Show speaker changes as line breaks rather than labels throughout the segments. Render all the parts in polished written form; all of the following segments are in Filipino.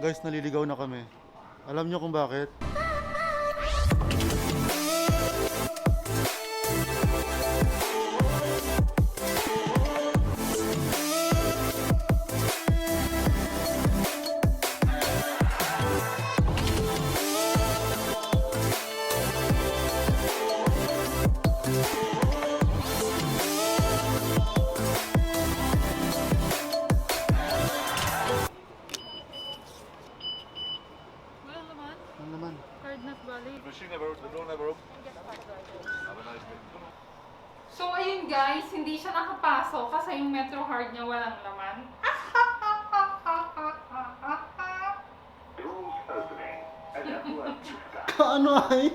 Guys, naliligaw na kami. Alam nyo kung bakit?
So ayun guys, hindi siya nakapasok kasi yung metro card niya walang laman.
Ano ay?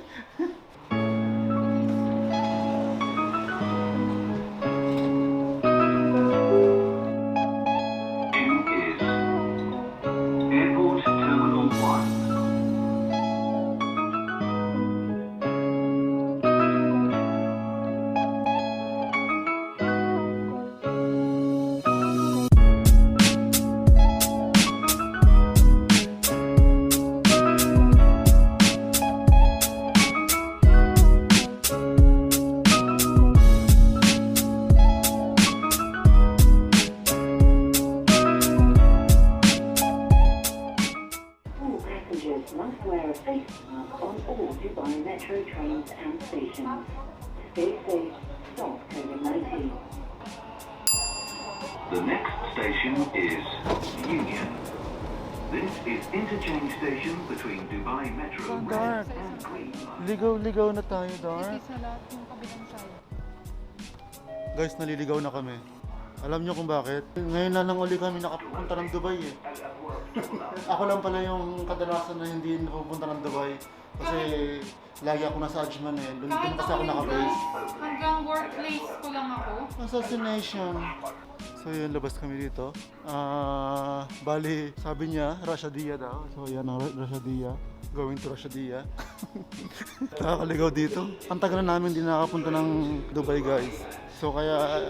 Must wear a face mask on all Dubai metro trains and stations. Stay safe, stop COVID-19.
The next station is Union. This is interchange station between Dubai Metro
Dark.
Red and Green Line.
Ligaw-ligaw na tayo, Dark.
Kasi sa lahat yung kabilang side.
Guys, naliligaw na kami. Alam nyo kung bakit? Ngayon na lang uli kami nakapunta ng Dubai eh. Ako lang pala yung kadalasan na hindi napupunta ng Dubai. Kasi lagi ako nasa Ajman eh. Doon kasi ako nakabase.
Hanggang workplace ko lang ako.
Assassination. So yun, labas kami dito. Bali, sabi niya, Rashadia daw. So yan ang Rashadia. Going to Rashadia. Nakakaligaw dito. Ang tagal na namin hindi nakapunta ng Dubai guys. So kaya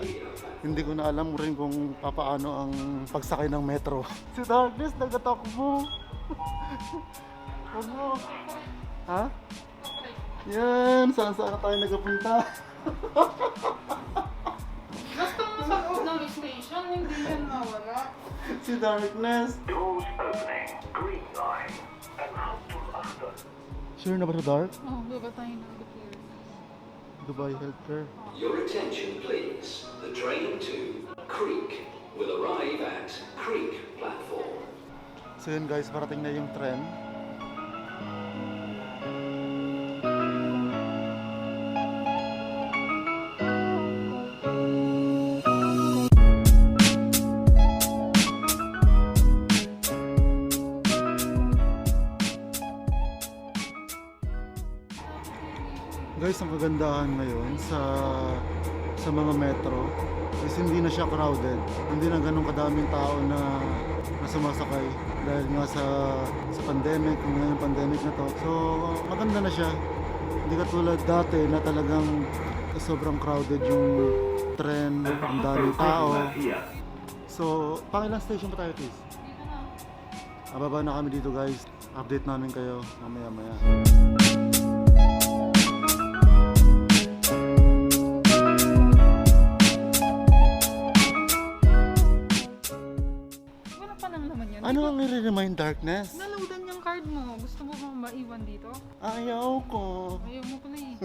hindi ko na alam rin kung papaano ang pagsakay ng metro. Si Darkness nagtatakbo. Ano? Ha? Yan, saan na tayo nagpunta?
Basta mo sa loob ng station, hindi yan mawala.
Si Darkness.
Doors opening. Green Line. Al-Khattul Akhdar.
Sure na ba sa Dark?
Oh, baba tayo ng repair.
Dubai Healthcare.
Your attention please. The train to Creek will arrive at Creek platform.
So yun guys, parating na yung tren. Guys, ang kagandahan ngayon sa mga metro is hindi na siya crowded. Hindi na ganun kadaming tao na sumasakay dahil nga sa pandemic, yung pandemic na to. So, maganda na siya. Hindi katulad dati na talagang sobrang crowded yung tren, ang daming tao. So, pangilang station pa tayo, please?
Dito na.
Ababa na kami dito guys. Update namin kayo mamaya-maya. Ano ang i-remind Darkness?
Naloadan yung card mo. Gusto mo bang maiwan dito?
Ayaw ko.
Ayaw mo pala eh.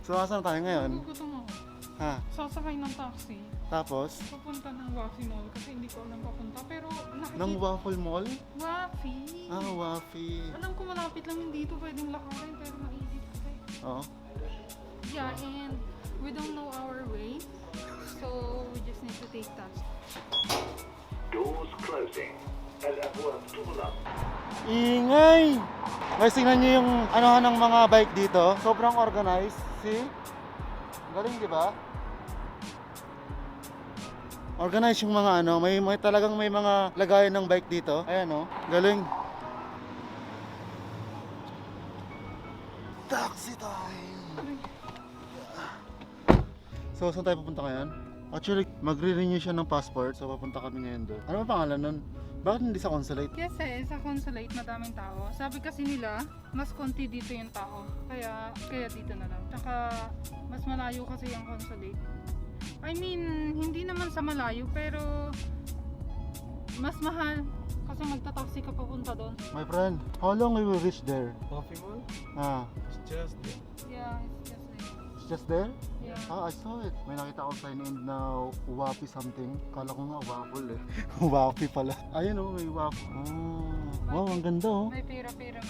So, asan tayo ngayon?
Gugutom ako.
Ha?
Sasakay ng taxi.
Tapos?
Papunta ng Wafi Mall kasi hindi ko alam papunta. Pero nakikita...
Ng Waffle Mall?
Wafi.
Wafi.
Alam ko malapit lang yung dito. Pwedeng lakarin pero mainit kasi.
Oo.
Yeah, and we don't know our way. So, we just need to take taxi.
Doors closing. Al-Abwab tughlaq.
Ingay! Guys, tingnan nyo yung anuhan ng mga bike dito. Sobrang organized. See? Galing, di ba? Organized yung mga ano. May talagang may mga lagayan ng bike dito. Ayan o. Galing. Taxi time! So, saan tayo pupunta ngayon? Actually, magre-renew siya ng passport. So, papunta kami ngayon doon. Ano ba pangalan nun? Bakit hindi sa consulate?
Kasi sa consulate madaming tao. Sabi kasi nila, mas konti dito yung tao. Kaya dito na lang. Tsaka mas malayo kasi yung consulate. I mean, hindi naman sa malayo pero mas mahal. Kasi magta-taxi ka papunta doon.
My friend, how long we will reach there?
Coffee Mall?
Ah,
It's just there.
Yeah, it's just like,
it's just there?
yeah.
Ah, I saw it. May nakita akong sign in na wapi something. Kala ko nga waffle eh. Wapi pala. Ayun oh, may waffle. Oh. Wow, ang ganda oh.
May pyramid.